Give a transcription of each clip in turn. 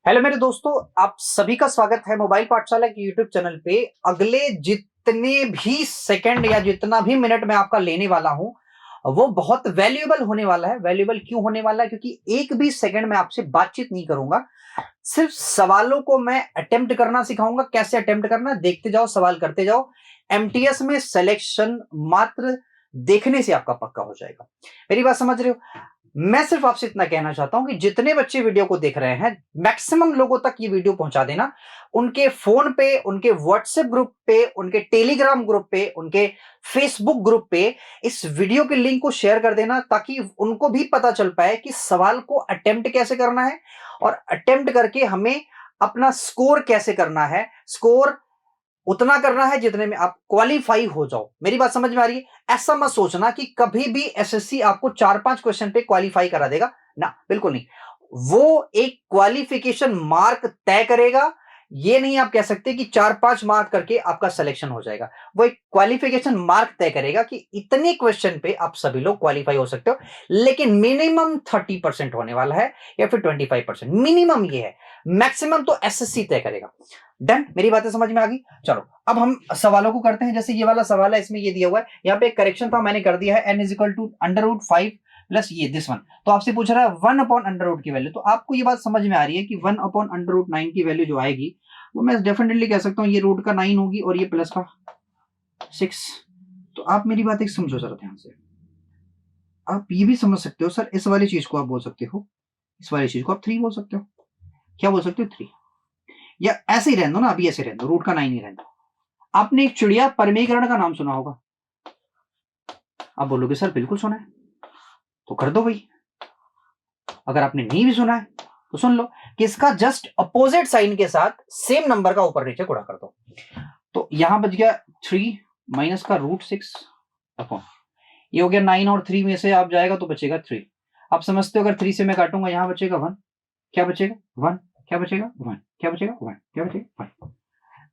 Hello मेरे दोस्तों, आप सभी का स्वागत है मोबाइल पाठशाला के यूट्यूब चैनल पे। अगले जितने भी सेकंड या जितना भी मिनट मैं आपका लेने वाला हूं, वो बहुत वैल्यूएबल होने वाला है। वैल्यूएबल क्यों होने वाला है? क्योंकि एक भी सेकंड मैं आपसे बातचीत नहीं करूंगा, सिर्फ सवालों को मैं अटेम्प्ट करना सिखाऊंगा। कैसे अटेम्प्ट करना, देखते जाओ, सवाल करते जाओ। एमटीएस में सिलेक्शन मात्र देखने से आपका पक्का हो जाएगा। मेरी बात समझ रहे हो? मैं सिर्फ आपसे इतना कहना चाहता हूं कि जितने बच्चे वीडियो को देख रहे हैं, मैक्सिमम लोगों तक ये वीडियो पहुंचा देना। उनके फोन पे, उनके व्हाट्सएप ग्रुप पे, उनके टेलीग्राम ग्रुप पे, उनके फेसबुक ग्रुप पे इस वीडियो के लिंक को शेयर कर देना, ताकि उनको भी पता चल पाए कि सवाल को अटेम्प्ट कैसे करना है और अटेम्प्ट करके हमें अपना स्कोर कैसे करना है। स्कोर उतना करना है जितने में आप क्वालिफाई हो जाओ। मेरी बात समझ में आ रही है? ऐसा मत सोचना कि कभी भी एसएससी आपको 4-5 क्वेश्चन पे क्वालिफाई करा देगा ना, बिल्कुल नहीं। वो एक क्वालिफिकेशन मार्क तय करेगा। ये नहीं आप कह सकते कि 4-5 मार्क करके आपका सिलेक्शन हो जाएगा। वो एक क्वालिफिकेशन मार्क तय करेगा कि इतने क्वेश्चन पे आप सभी लोग क्वालिफाई हो सकते हो, लेकिन मिनिमम 30% होने वाला है या फिर 25%, मिनिमम ये है। मैक्सिमम तो एसएससी तय करेगा। डन? मेरी बातें समझ में आ गई? चलो अब हम सवालों को करते हैं। जैसे ये वाला सवाल है, इसमें ये दिया हुआ है, यहाँ पे एक करेक्शन था, मैंने कर दिया है। n is equal to under root 5 plus ये दिस वन। तो आपसे पूछ रहा है 1 अपॉन अंडर रूट की वैल्यू। तो आपको ये बात समझ में आ रही है कि 1 अपॉन अंडर रूट 9 की वैल्यू जो आएगी, वो मैं डेफिनेटली कह सकता हूँ ये रूट का 9 होगी और ये प्लस का 6। तो आप मेरी बात एक समझो जरा ध्यान से। आप ये भी समझ सकते हो, सर इस वाली चीज को आप बोल सकते हो, इस वाली चीज को आप 3 बोल सकते हो। क्या बोल सकते हो? 3। या ऐसे ही रहने दो ना, अभी ऐसे रहने दो, रूट का 9 ही रहने दो। आपने एक चिड़िया परमीकरण का नाम सुना होगा। आप बोलोगे सर बिल्कुल सुना है, तो कर दो भाई। अगर आपने नहीं भी सुना है तो सुन लो कि इसका जस्ट अपोजिट साइन के साथ सेम नंबर का ऊपर नीचे गुणा कर दो। तो यहां बच गया 3 माइनस का रूट 6 अपॉन, ये हो गया 9 और 3 में से आप जाएगा तो बचेगा 3। आप समझते हो अगर 3 से मैं काटूंगा यहां बचेगा 1। क्या बचेगा? 1। क्या बचेगा? 1। क्या बचेगा? 1। क्या बचेगा? 1।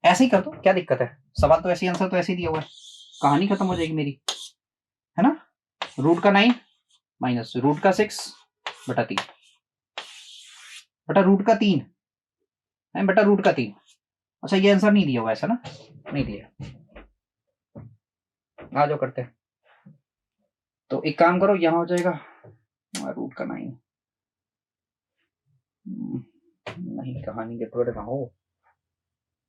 ऐसे ही कर दो, क्या दिक्कत है? सवाल तो ऐसे ही, आंसर तो ऐसे ही दिया हुआ है, कहानी खत्म हो जाएगी मेरी, है ना। रूट का 9 माइनस रूट का 6 बटा 3 बटा रूट का 3 है, बटा रूट का 3। अच्छा ये आंसर नहीं दिया हुआ ऐसा ना, नहीं दिया। आ जाओ करते हैं। तो एक काम करो, यहां हो जाएगा रूट का 9। नहीं, कहानी गड़बड़ ना हो,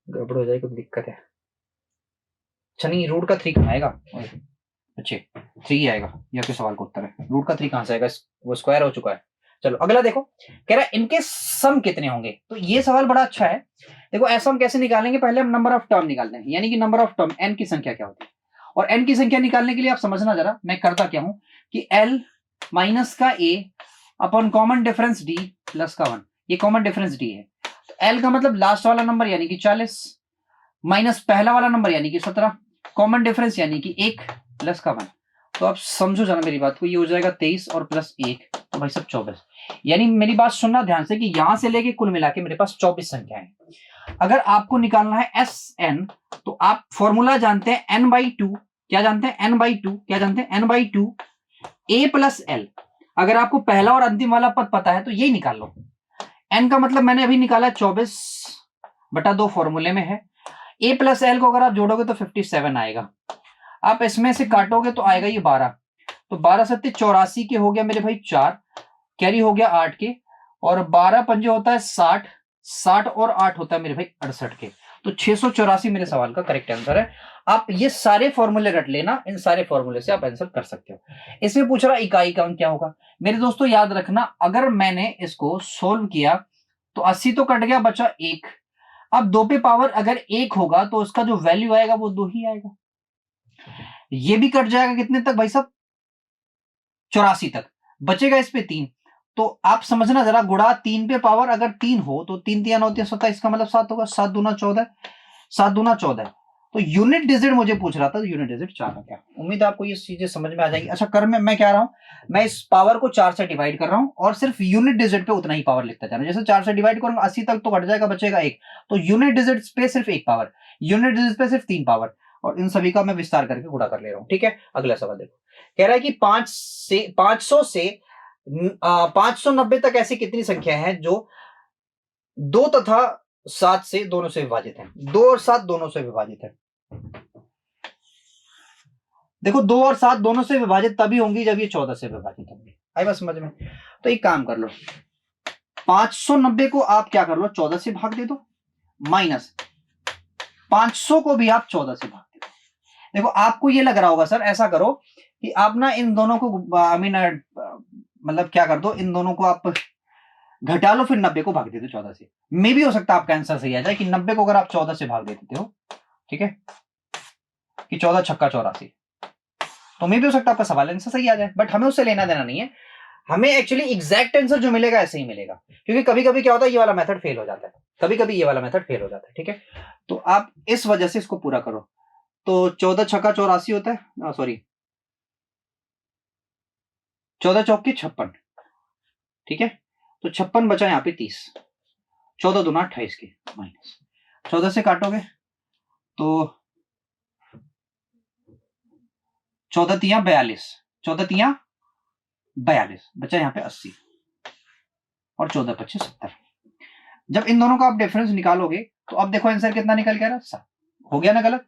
गड़बड़ हो जाएगी तो दिक्कत है। अच्छा नहीं, रूट का 3 कहाँ आएगा? अच्छे 3 आएगा, ये आपके सवाल का उत्तर है। रूट का 3 कहां से आएगा? वो स्क्वायर हो चुका है। चलो अगला देखो, कह रहा है इनके सम कितने होंगे। तो ये सवाल बड़ा अच्छा है। देखो ऐसा हम कैसे निकालेंगे, पहले हम नंबर ऑफ टर्म निकालते हैं, यानी कि नंबर ऑफ टर्म एन की संख्या क्या होती है। और एन की संख्या निकालने के लिए आप समझना जरा, मैं करता क्या हूं कि एल माइनस का a upon common difference d plus का 1। ये कॉमन डिफरेंस डी है, तो एल का मतलब लास्ट वाला नंबर यानी कि 40 माइनस पहला वाला नंबर यानी कि 17, कॉमन डिफरेंस यानी कि 1 प्लस का 1। तो आप समझो जरा मेरी बात को, ये हो जाएगा 23 और प्लस 1, तो भाई सब 24। यानी मेरी बात सुनना ध्यान से कि यहां से लेके कुल मिला के मेरे पास 24 संख्या है। अगर आपको निकालना है एस एन, तो आप फॉर्मूला जानते हैं एन बाई टू। क्या जानते हैं? N by two. क्या जानते हैं? N by two a plus l. अगर आपको पहला और अंतिम वाला पद पता है तो यही निकाल लो। एन का मतलब मैंने अभी निकाला 24 बटा 2 फॉर्मूले में है। ए प्लस एल को अगर आप जोड़ोगे तो 57 आएगा। आप इसमें से काटोगे तो आएगा ये 12। तो 12 सत्ते 84 के हो गया मेरे भाई 4, कैरी हो गया 8 के, और 12 पंजे होता है 60, 60 और 8 होता है मेरे भाई 68 के। तो 684 मेरे सवाल का करेक्ट आंसर है। आप ये सारे फॉर्मूले रट लेना, इन सारे फॉर्मूले से आप आंसर कर सकते हो। इसमें पूछ रहा इकाई का क्या होगा। मेरे दोस्तों याद रखना, अगर मैंने इसको सोल्व किया तो 80 तो कट गया, बचा 1। अब 2 पे पावर अगर 1 होगा तो उसका जो वैल्यू आएगा वो 2 ही आएगा। ये भी कट जाएगा कितने तक भाई साहब? 84 तक। बचेगा इस पे 3। तो आप समझना जरा, गुणा 3 पे पावर अगर 3 हो तो 3 3 होती है 27, इसका मतलब 7 होगा। 7 दूना 14, 7 दूना 14। तो यूनिट डिजिट मुझे पूछ रहा था, तो यूनिट डिजिट 4 है। क्या उम्मीद है आपको ये चीजें समझ में आ जाएगी? अच्छा कर मैं क्या रहा हूं, मैं इस पावर को 4 से डिवाइड कर रहा हूं और सिर्फ यूनिट डिजिट पे उतना ही पावर लिखता जा रहा हूं। जैसे 4 से डिवाइड करूंगा 80 तक तो कट जाएगा, बचेगा 1। तो यूनिट डिजिट पे सिर्फ 1 पावर, यूनिट डिजिट पे सिर्फ 3 पावर, और इन सभी का मैं विस्तार करके गुणा कर ले रहा हूं। ठीक है, अगला सवाल देखो। कह रहा है कि 500 से 590 तक ऐसी कितनी संख्या है जो 2 तथा 7 से दोनों से विभाजित है। 2 और 7 दोनों से विभाजित है। देखो 2 और 7 दोनों से विभाजित तभी होंगी जब ये 14 से विभाजित होंगी। आई बात समझ में? तो एक काम कर लो, 590 को आप क्या कर लो, 14 से भाग दे दो, माइनस 500 को भी आप 14 से भाग दे दो। देखो आपको ये लग रहा होगा सर, ऐसा करो कि आप ना इन दोनों को आई मीन मतलब क्या कर दो, इन दोनों को आप घटा लो, फिर 90 को भाग दे दो 14 से। मे भी हो सकता है आपका आंसर सही आ जाए कि 90 को अगर आप 14 से भाग देते हो, ठीक है, कि 14 छक्का 84, तो मे भी हो सकता है आपका सवाल आंसर सही आ जाए, बट हमें उससे लेना देना नहीं है। हमें एक्चुअली एग्जैक्ट आंसर जो मिलेगा ऐसे ही मिलेगा, क्योंकि कभी कभी क्या होता है, ये वाला मेथड फेल हो जाता है, कभी कभी ये वाला मेथड फेल हो जाता है, ठीक है। तो आप इस वजह से इसको पूरा करो। तो 14 छक्का 84 होता है, सॉरी 14 चौक की 56, ठीक है। तो 56 बचा यहाँ पे 30, 14 दूना 28 के माइनस 14 से काटोगे तो 14 तिया 42, 14 तिया 42, बचा यहाँ पे 80 और 14 25 70। जब इन दोनों का आप डिफरेंस निकालोगे तो अब देखो आंसर कितना निकल गया, 7। हो गया ना गलत?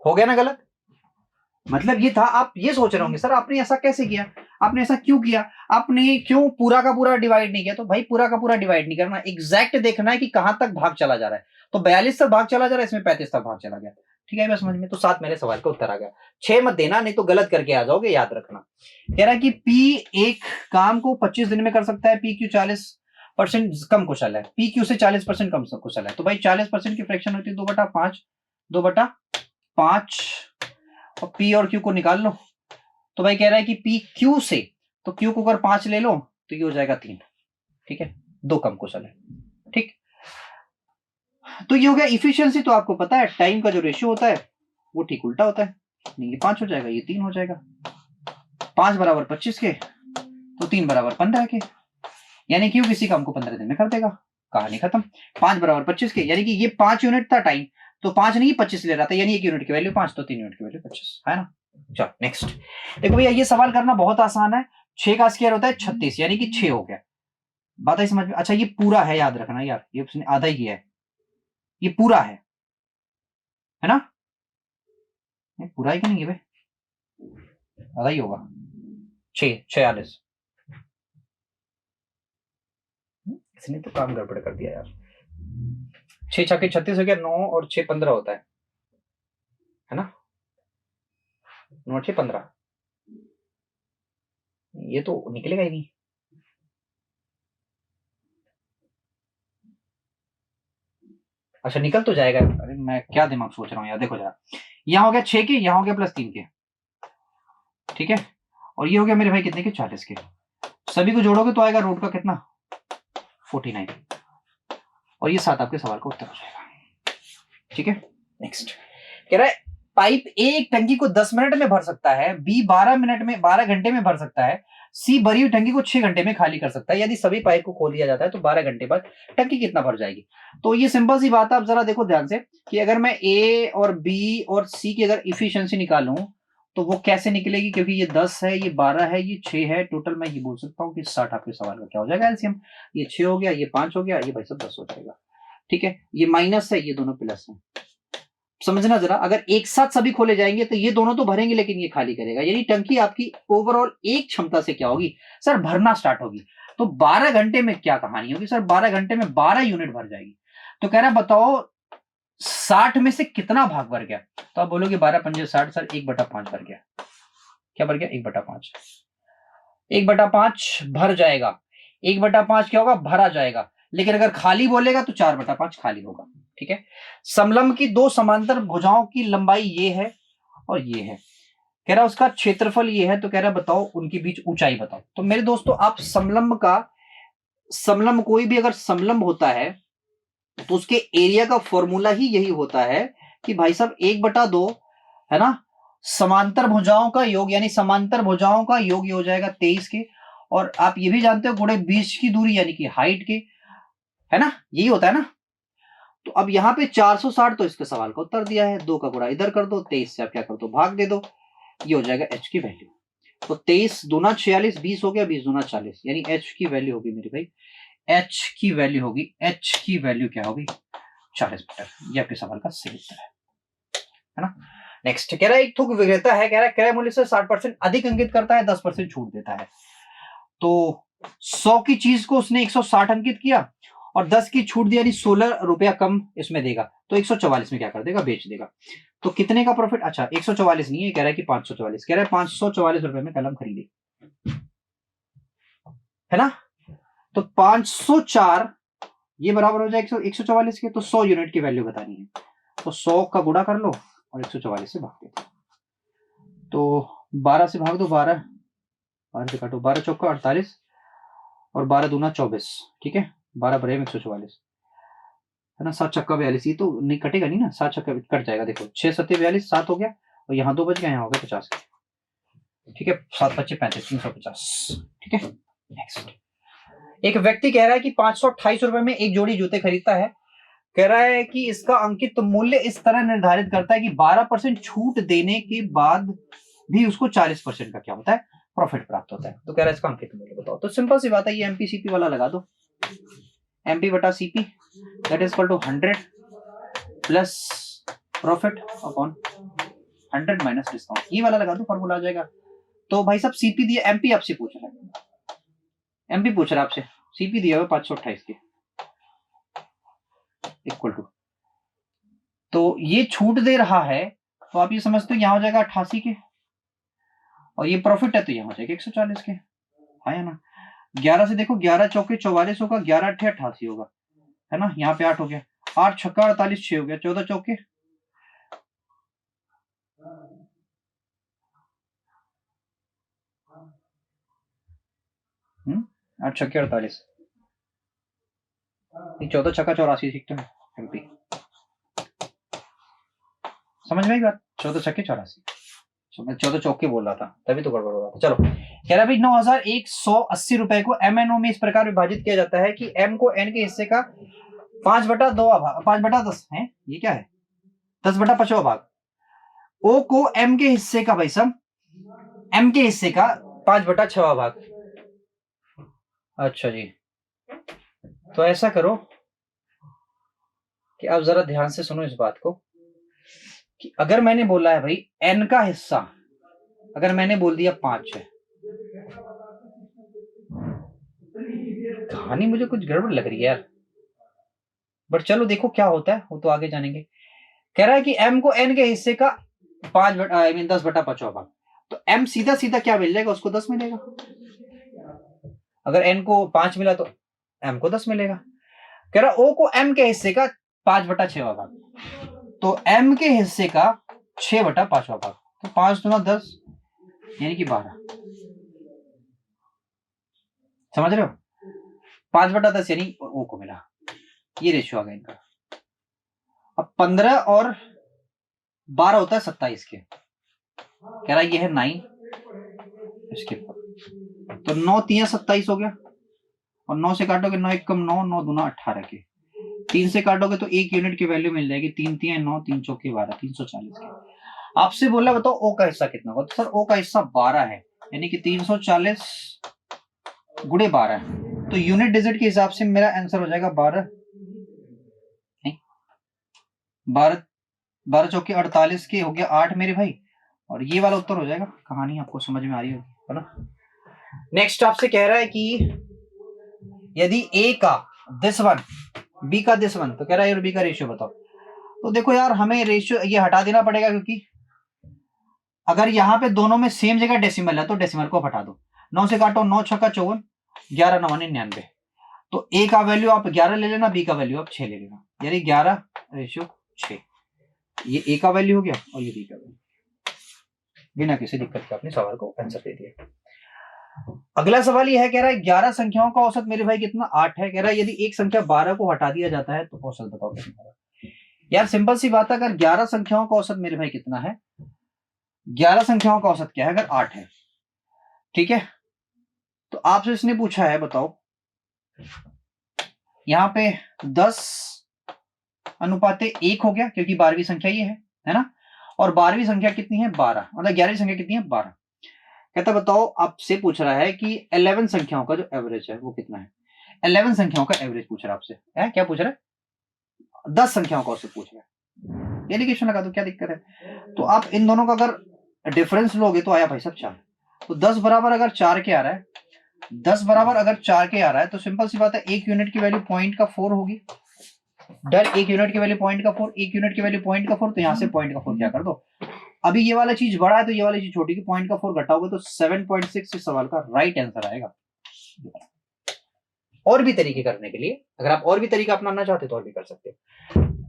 हो गया ना गलत? मतलब ये था, आप ये सोच रहे होंगे सर आपने ऐसा कैसे किया, आपने ऐसा क्यों किया, आपने क्यों पूरा का पूरा डिवाइड नहीं किया? तो भाई पूरा का पूरा डिवाइड नहीं करना, एग्जैक्ट देखना है कि कहां तक भाग चला जा रहा है। तो 42 तक भाग चला जा रहा है, इसमें 35 तक भाग चला गया, ठीक है बस समझ में। तो 7 मेरे सवाल का उत्तर आ गया। 6 मत देना, नहीं तो गलत करके आ जाओगे, याद रखना। कह रहा है कि पी एक काम को 25 दिन में कर सकता है, पी क्यू 40% कम कुशल है, पी क्यू से 40% कम कुशल है। तो भाई 40% की फ्रैक्शन होती है 2/5, 2/5, और पी और क्यू को निकाल लो। तो भाई कह रहा है कि पी क्यू से, तो क्यू को अगर 5 ले लो तो ये हो जाएगा 3, ठीक है, 2 कम कुशल है, ठीक। तो ये हो गया इफिशियंसी। तो आपको पता है टाइम का जो रेशियो होता है वो ठीक उल्टा होता है, ये 5 हो जाएगा, ये 3 हो जाएगा। 5 बराबर 25 के, तो 3 बराबर 15 के, यानी क्यू किसी काम को 15 दिन में कर देगा। कहानी खत्म। 5 बराबर 25 के, यानी कि ये 5 यूनिट था टाइम, तो 5 नहीं 25 ले रहा था, यानी 1 यूनिट की वैल्यू 5, तो 3 यूनिट की वैल्यू 25, है ना। चलो नेक्स्ट। देखो भैया ये सवाल करना बहुत आसान है। 6 का स्क्वायर होता है 36, यानी कि 6 हो गया। बात है समझ में? अच्छा ये पूरा है, याद रखना यार, ये उसने आधा ही किया है, ये पूरा है ना? ये पूरा है कि नहीं है भाई? आधा ही होगा। 46। इसने तो काम गड़बड़ कर दिया यार। 6 छक्के 36 हो गया, 9 और 6 15 होता है ना? 9 6 15, ये तो निकलेगा ही नहीं। अच्छा निकल तो जाएगा। अरे मैं क्या दिमाग सोच रहा हूँ यार, देखो जरा, यहाँ हो गया 6 के, यहाँ हो गया +3 के, ठीक है, और ये हो गया मेरे भाई कितने के, 40 के। सभी को जोड़ोगे तो आएगा रूट का कितना, 49, और ये 7 आपके सवाल का उत्तर हो जाएगा, ठीक है। नेक्स्ट कह रहा है पाइप ए एक टंकी को 10 मिनट में भर सकता है, बी 12 घंटे में भर सकता है, सी भरी हुई टंकी को 6 घंटे में खाली कर सकता है। यदि सभी पाइप को खोल दिया जाता है तो 12 घंटे बाद टंकी कितना भर जाएगी? तो ये सिंपल सी बात है, आप जरा देखो ध्यान से कि अगर मैं ए और बी और सी की अगर इफिशियंसी निकालूं तो वो कैसे निकलेगी, क्योंकि ये 10 है, ये 12 है, ये 6 है, टोटल मैं ये बोल सकता हूँ कि 60 आपके सवाल का क्या हो जाएगा एलसीएम। ये 6 हो गया, ये 5 हो गया, ये भाई सब 10 हो जाएगा, ठीक है। ये माइनस है, ये दोनों प्लस है। समझना जरा, अगर एक साथ सभी खोले जाएंगे तो ये दोनों तो भरेंगे लेकिन ये खाली करेगा, यानी टंकी आपकी ओवरऑल एक क्षमता से क्या होगी सर, भरना स्टार्ट होगी। तो 12 घंटे में क्या कहानी होगी सर, 12 घंटे में 12 यूनिट भर जाएगी। तो कह रहा है बताओ 60 में से कितना भाग भर गया? तो आप बोलोगे 12 पंजे 60 सर, 1/5 भर गया। क्या भर गया? 1/5। 1/5 भर जाएगा, 1/5 क्या होगा, भरा जाएगा। लेकिन अगर खाली बोलेगा तो 4/5 खाली होगा, ठीक है। समलंब की दो समांतर भुजाओं की लंबाई ये है और ये है, कह रहा उसका क्षेत्रफल ये है, तो कह रहा बताओ उनके बीच ऊंचाई बताओ। तो मेरे दोस्तों आप समलंब कोई भी अगर समलंब होता है तो उसके एरिया का फॉर्मूला ही यही होता है कि भाई साहब 1/2, है ना, समांतर भुजाओं का योग, यानी समांतर भुजाओं का योग ये हो जाएगा 23 के, और आप ये भी जानते हो गुणे बीच की दूरी यानी कि हाइट के, है ना, यही होता है ना। तो अब यहाँ पे 460, तो इसके सवाल का उत्तर दिया है, 2 का गुणा इधर कर दो, 23 से आप क्या कर दो, भाग दे दो, ये हो जाएगा एच की वैल्यू। तो 23 दूना 46, 20 हो गया, 20 दूना 40, यानी एच की वैल्यू होगी मेरे भाई एच की वैल्यू होगी, एच की वैल्यू क्या होगी 40 मीटर। ये आपके सवाल का सही उत्तर है ना। नेक्स्ट कह रहा है एक थोक विक्रेता है, कह रहा है क्रय मूल्य से 60% अधिक अंकित करता है, 10% छूट देता है। तो 100 की चीज को उसने 160 अंकित किया और 10 की छूट दी, यानी 16 रुपया कम इसमें देगा, तो 144 में क्या कर देगा, बेच देगा। तो कितने का प्रॉफिट, अच्छा 144 नहीं है, कह रहा है कि 544, कह रहा है 544 रुपए में कलम खरीदे, है ना। तो 504 ये बराबर हो जाए 144 के, तो 100 यूनिट की वैल्यू बतानी है, तो 100 का गुणा कर लो और 144 से भाग दो। तो 12 से भाग दो, 12 से काटो, 12 चौका 48 और 12 दूना 24, ठीक है, 12 बरे में 144 है ना, 7 चक्का 42, ये तो नहीं कटेगा नहीं ना, 7 चक्का कट जाएगा, देखो 6 सत्ते 42, 7 हो गया और यहाँ 2 बच गए, यहाँ हो गया 50, ठीक है, 7 25 35 350, ठीक है। नेक्स्ट एक व्यक्ति कह रहा है कि 528 रुपए में एक जोड़ी जूते खरीदता है, कह रहा है कि इसका अंकित मूल्य इस तरह निर्धारित करता है कि 12% छूट देने के बाद भी उसको 40% का क्या होता है, प्रॉफिट प्राप्त होता है। तो कह रहा है इसका अंकित मूल्य बताओ। तो सिंपल सी बात है, ये एमपीसीपी वाला लगा दो, एमपी बटा CP that is equal to 100 plus profit upon 100 minus discount, ये वाला लगा दो, फॉर्मूला आ जाएगा। तो भाई साहब सीपी दिया, एमपी आपसे पूछ रहा है, एमपी पूछ रहा है आपसे, सीपी दिया हुआ 528 के इक्वल टू, तो ये छूट दे रहा है, तो आप ये समझते हो यहां हो जाएगा 88 के, और ये प्रॉफिट है तो यहां हो जाएगा 140 के, है ना। 11 से देखो, 11 चौके 44 होगा, 11 अट्ठे 88 होगा, है ना, यहाँ पे 8 हो गया, 8 छक्का 48, 6 हो गया, 14 चौके 8 छक्के 48, 14 छक्का 84 सीखते हैं एमपी, समझ में आई बात, 14 छक्के 84, मैं 14 चौके बोल रहा था तभी तो गड़बड़ हो रहा था। चलो कह रहा भाई 9180 रुपए को MNO में इस प्रकार विभाजित किया जाता है कि M को N के हिस्से का 5/2 भाग, 5/10 है, ये क्या है 10/5 भाग, O को M के हिस्से का, भाई साहब M के हिस्से का 5/6 भाग। अच्छा जी, तो ऐसा करो कि आप जरा ध्यान से सुनो इस बात को, कि अगर मैंने बोला है भाई N का हिस्सा, अगर मैंने बोल दिया 5 है, कहानी मुझे कुछ गड़बड़ लग रही है यार, बट चलो देखो क्या होता है, वो तो आगे जानेंगे। कह रहा है कि M को N के हिस्से का 10/5 भाग, तो M सीधा सीधा क्या मिल जाएगा, उसको 10 मिलेगा, अगर N को 5 मिला तो M को 10 मिलेगा। कह रहा O को M के हिस्से का 5/6 भाग, तो M के हिस्से का 6/5 भाग, तो 5 दूना 10 यानी कि 12, समझ रहे हो, 5/10 यानी O को मिला, ये रेशियो आ गया इनका। अब 15 और 12 होता है 27 के, कह रहा है ये है 9 इसके ऊपर, तो 9 3 27 हो गया, और 9 से काटोगे 9 1 कम 9, 9 दूना 18 के, 3 से काटोगे तो 1 यूनिट की वैल्यू मिल जाएगी, 3 3 9, 3 चौके 12, 340 के। आपसे बोला बताओ ओ का हिस्सा कितना होगा, तो सर ओ का हिस्सा 12 है, यानी कि 340 गुणे 12, तो यूनिट डिजिट के हिसाब से मेरा आंसर हो जाएगा 12, 12 चौके 48 के हो गया 8 मेरे भाई, और ये वाला उत्तर हो जाएगा। कहानी आपको समझ में आ रही होगी, है ना। नेक्स्ट आपसे कह रहा है कि यदि ए का दिस वन, बी का दिस वन, तो कह रहा है बी का रेशियो बताओ। तो देखो यार हमें रेशियो ये हटा देना पड़ेगा, क्योंकि अगर यहाँ पे दोनों में सेम जगह डेसिमल है तो डेसिमल को हटा दो, 9 से काटो 9 छक्का 54, 11 9 99, तो ए का वैल्यू आप 11 ले लेना, बी का वैल्यू आप 6 ले लेना, यानी 11/6, ये ए का वैल्यू हो गया और ये बी का वैल्यू, बिना किसी दिक्कत के अपने सवाल को आंसर दे दिया। अगला सवाल ये है, कह रहा है 11 संख्याओं का औसत मेरे भाई कितना, 8 है, कह रहा है यदि एक संख्या 12 को हटा दिया जाता है तो औसत बताओ कितना होगा। यार सिंपल सी बात है, अगर 11 संख्याओं का औसत मेरे भाई कितना है, 11 संख्याओं का औसत क्या है, अगर 8 है, ठीक है, तो आपसे इसने पूछा है बताओ, यहां पे 10:1 हो गया, क्योंकि 12वीं संख्या ये है ना, और 12वीं संख्या कितनी है 12, मतलब 11वीं संख्या कितनी है 12, कहता बताओ, आपसे पूछ रहा है कि 11 संख्याओं का जो एवरेज है वो कितना है। 11 संख्याओं का एवरेज पूछ रहा है आपसे, है क्या पूछ रहा है? 10 संख्याओं का उससे पूछ रहा है। एलिगेशन लगा दो, क्या दिक्कत है? तो आप इन दोनों का अगर डिफरेंस लोगे तो आया भाई साहब 4। तो 10 बराबर अगर 4 के आ रहा है, 10 बराबर अगर 4 के आ रहा है, तो सिंपल सी बात है, 1 यूनिट की वैल्यू पॉइंट का 4 होगी। डन, 1 यूनिट की वैल्यू पॉइंट का 4, 1 यूनिट की वैल्यू पॉइंट का 4, तो यहां से पॉइंट का 4 क्या कर दो। अभी ये वाला चीज बड़ा है तो ये वाली चीज छोटी, की पॉइंट का 4 घटाओगे तो 7.6 इस सवाल का राइट आंसर आएगा। और भी तरीके करने के लिए, अगर आप और भी तरीका अपनाना चाहते तो और भी कर सकते हो।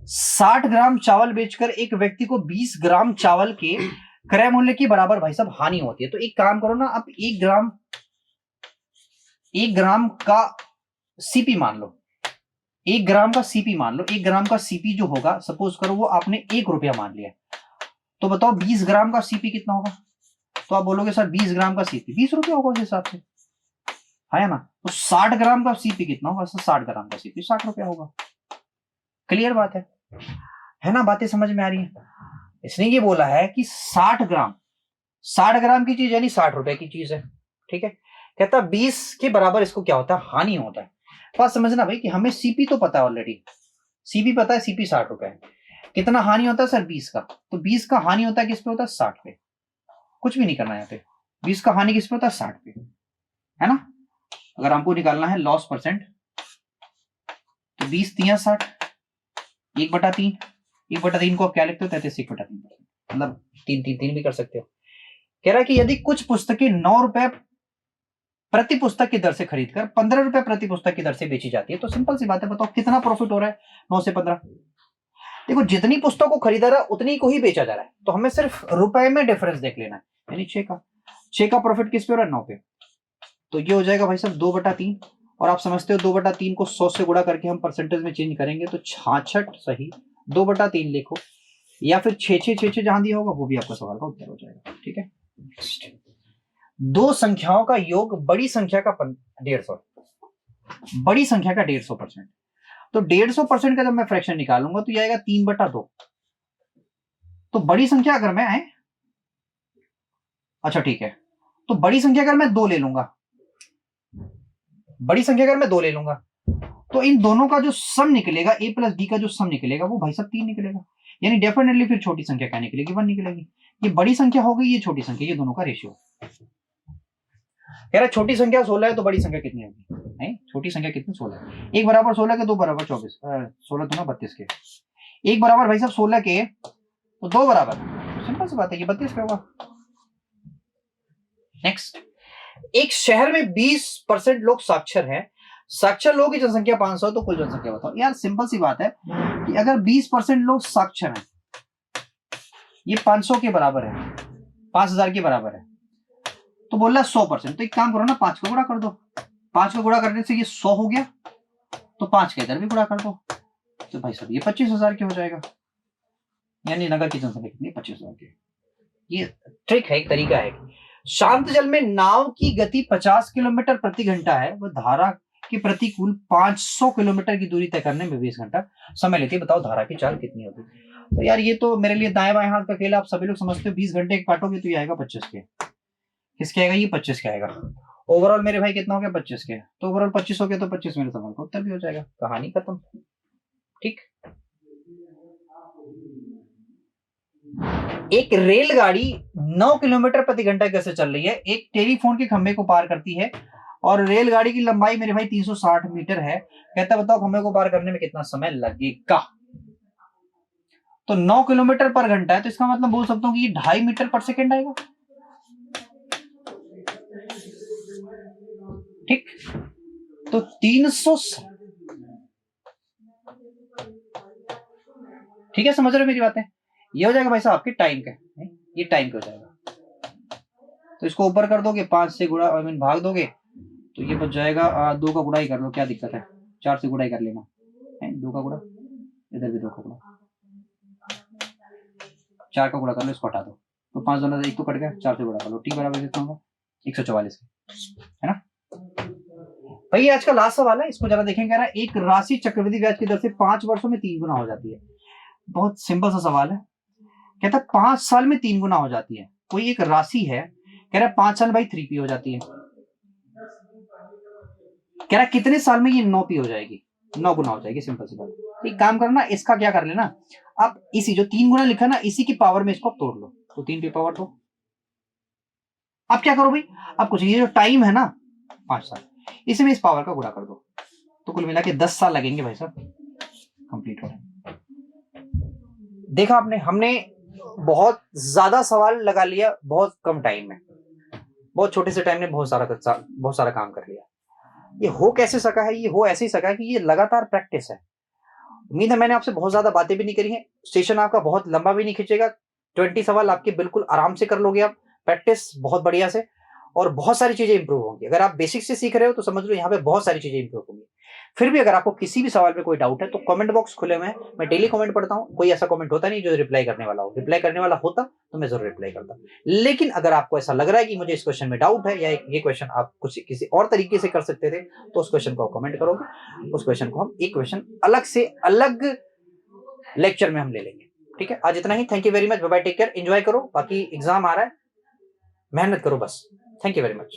60 ग्राम चावल बेचकर एक व्यक्ति को 20 ग्राम चावल के क्रय मूल्य के बराबर भाई साहब हानि होती है। तो एक काम करो ना, आप 1 ग्राम का सीपी मान लो, 1 ग्राम का सीपी मान लो। 1 ग्राम का सीपी जो होगा, सपोज करो वो आपने 1 रुपया मान लिया, तो बताओ 20 ग्राम का सीपी कितना होगा? तो आप बोलोगे सर 20 ग्राम का सीपी 20 रुपया होगा उस हिसाब से, है ना? तो 60 ग्राम का सीपी कितना होगा? 60 ग्राम का सीपी 60 रुपया होगा। क्लियर बात है ना? बातें समझ में आ रही है? इसने ये बोला है कि 60 ग्राम की चीज यानी 60 रुपए की चीज है, ठीक है। कहता 20 के बराबर इसको क्या होता है? हानि होता है। बात समझना भाई कि हमें सीपी तो पता है ऑलरेडी, सीपी पता है, सीपी 60 रुपए है। कितना हानि होता है सर? 20 का। तो 20 का हानि होता है किस पे? होता है 60 पे। कुछ भी नहीं करना यहाँ पे, 20 का हानि किस पे होता है? 60 पे, है ना? अगर हमको निकालना है लॉस परसेंट, तो 20 तिया 60, 1/3, 1/3 को आप क्या लिखते हो? 33, 1/3, मतलब 3 भी कर सकते हो। कह रहा है कि यदि कुछ पुस्तकें 9 रुपए प्रति पुस्तक की दर से खरीदकर 15 रुपए प्रति पुस्तक की दर से बेची जाती है, तो सिंपल सी बात है, बताओ कितना प्रॉफिट हो रहा है 9 से 15? देखो, जितनी पुस्तक को खरीदा रहा है उतनी को ही बेचा जा रहा है, तो हमें सिर्फ रुपए में डिफरेंस देख लेना है, यानी 6 का प्रॉफिट किस पे हो रहा है? 9 पे। तो ये हो जाएगा भाई साहब 2/3, और आप समझते हो 2/3 को 100 से गुणा करके हम परसेंटेज में चेंज करेंगे तो 66 सही, 2/3 लिखो, या फिर 6 जहां दिया होगा वो भी आपका सवाल का उत्तर हो जाएगा, ठीक है। दो संख्याओं का योग बड़ी संख्या का 150, बड़ी संख्या का 150%। तो 150% का जब मैं फ्रैक्शन निकालूंगा तो ये आएगा 3/2। तो बड़ी संख्या अगर मैं अच्छा ठीक है, तो बड़ी संख्या अगर मैं 2 ले लूंगा, बड़ी संख्या अगर मैं 2 ले लूंगा, तो इन दोनों का जो सम निकलेगा, a प्लस b का जो सम निकलेगा वो भाई साहब 3 निकलेगा, यानी डेफिनेटली फिर छोटी संख्या क्या निकलेगी? 1 निकलेगी। ये बड़ी संख्या हो गई, ये छोटी संख्या, ये दोनों का रेशियो। कह रहा छोटी संख्या 16 है तो बड़ी संख्या कितनी होगी? नहीं, छोटी संख्या कितनी? 16। 1 बराबर 16 के, 2 बराबर 24, 16 तो ना 32 के, 1 बराबर भाई साहब 16 के, तो 2 बराबर, सिंपल सी बात है, ये 32 का होगा। नेक्स्ट, एक शहर में 20% लोग साक्षर हैं, साक्षर लोगों की जनसंख्या 500, तो कुल जनसंख्या बताओ। यार सिंपल सी बात है कि अगर 20% लोग साक्षर हैं, ये 500 के बराबर है, 5000 के बराबर है, तो बोल रहा है 100%। तो एक काम करो ना, 5 का गुणा कर दो, 5 का गुणा करने से ये 100 हो गया, तो 5 के इधर भी गुणा कर दो, तो भाई साहब ये 25,000 के हो जाएगा, यानी नगर की जनसंख्या कितनी? 25,000 की। ये ट्रिक है, एक तरीका है। शांत जल में नाव की गति 50 किलोमीटर प्रति घंटा है, वह धारा के प्रतिकूल 500 किलोमीटर की दूरी तय करने में 20 घंटा समय लेती है। बताओ धारा की चाल कितनी होगी? तो यार ये तो मेरे लिए दाएं बाएं हाथ का खेल, आप सभी लोग समझते हो। 20 घंटे एक काटोगे तो ये आएगा 25 के। किसके आएगा? ये 25 के आएगा। ओवरऑल मेरे भाई कितना हो गया? 25 के। तो ओवरऑल 25 हो गया, तो 25 मेरे सवाल का उत्तर भी हो जाएगा, कहानी खत्म। ठीक। एक रेलगाड़ी 9 किलोमीटर प्रति घंटा कैसे चल रही है? एक टेलीफोन के खंभे को पार करती है, और रेलगाड़ी की लंबाई मेरे भाई 360 मीटर है। कहता बताओ खंभे को पार करने में कितना समय लगेगा? तो 9 किलोमीटर पर घंटा है, तो इसका मतलब बोल सकता हूं कि ये 2.5 मीटर पर सेकेंड आएगा। ठीक, तो 300, ठीक है, समझ रहे हो मेरी बातें? ये हो जाएगा भाई साहब आपके टाइम का, ये टाइम का हो जाएगा। तो इसको ऊपर कर दोगे, 5 से गुणा भाग दोगे, तो ये बच जाएगा 2 का गुणा ही कर लो, क्या दिक्कत है? 4 से गुणा ही कर लेना है, 2 का गुणा, इधर भी 2 का गुणा, 4 का गुणा कर लो, इसको हटा दो, तो 5 दोनों 1 तो कट गया, 4 से गुणा कर लो, टी बराबर कितना होगा? 144, है ना भाई? आज का लास्ट सवाल है, इसको जरा देखेंगे। कह रहा है एक राशि चक्रवृद्धि ब्याज की दर से 5 वर्षों में 3 गुना हो जाती है। बहुत सिंपल सा सवाल है। कहता है 5 साल में 3 गुना हो जाती है, कोई एक राशि है, कह रहा है 5 साल भाई 3p हो जाती है। कह रहा कितने साल में ये 9p हो जाएगी, 9 गुना हो जाएगी, सिंपल सी बात। एक काम करना, इसका क्या कर लेना आप, इसी जो 3 गुना लिखा ना, इसी की पावर में इसको तोड़ लो, तो 3p पावर 2। अब क्या करो भाई, अब कुछ ये जो टाइम है ना 5 साल, इसमें इस पावर का गुणा कर दो, तो कुल मिला के 10 साल लगेंगे भाई साहब कंप्लीट होने। देखा आपने, हमने बहुत ज्यादा सवाल लगा लिया बहुत कम टाइम में, बहुत छोटे से टाइम में बहुत सारा काम कर लिया। ये हो कैसे सका है? ये हो ऐसे ही सका है कि ये लगातार प्रैक्टिस है। उम्मीद है मैंने आपसे बहुत ज्यादा बातें भी नहीं करी हैं, सेशन आपका बहुत लंबा भी नहीं खींचेगा, 20 सवाल आपके बिल्कुल आराम से कर लोगे आप, प्रैक्टिस बहुत बढ़िया से, और बहुत सारी चीजें इंप्रूव होंगी। अगर आप बेसिक से सीख रहे हो तो समझ लो यहाँ पे बहुत सारी चीजें इंप्रूव होंगी। फिर भी अगर आपको किसी भी सवाल पे कोई डाउट है तो कमेंट बॉक्स खुले हुए हैं, मैं डेली कमेंट पढ़ता हूँ, कोई ऐसा कमेंट होता नहीं जो रिप्लाई करने वाला हो, रिप्लाई करने वाला होता तो मैं जरूर रिप्लाई करता। लेकिन अगर आपको ऐसा लग रहा है कि मुझे इस क्वेश्चन में डाउट है, या ये क्वेश्चन आप कुछ किसी और तरीके से कर सकते थे, तो उस क्वेश्चन को आप कमेंट करोगे, उस क्वेश्चन को हम एक क्वेश्चन अलग से अलग लेक्चर में हम ले लेंगे। ठीक है, आज इतना ही। Thank you very much, bye bye, take care, enjoy करो, बाकी एग्जाम आ रहा है, मेहनत करो बस। Thank you very much.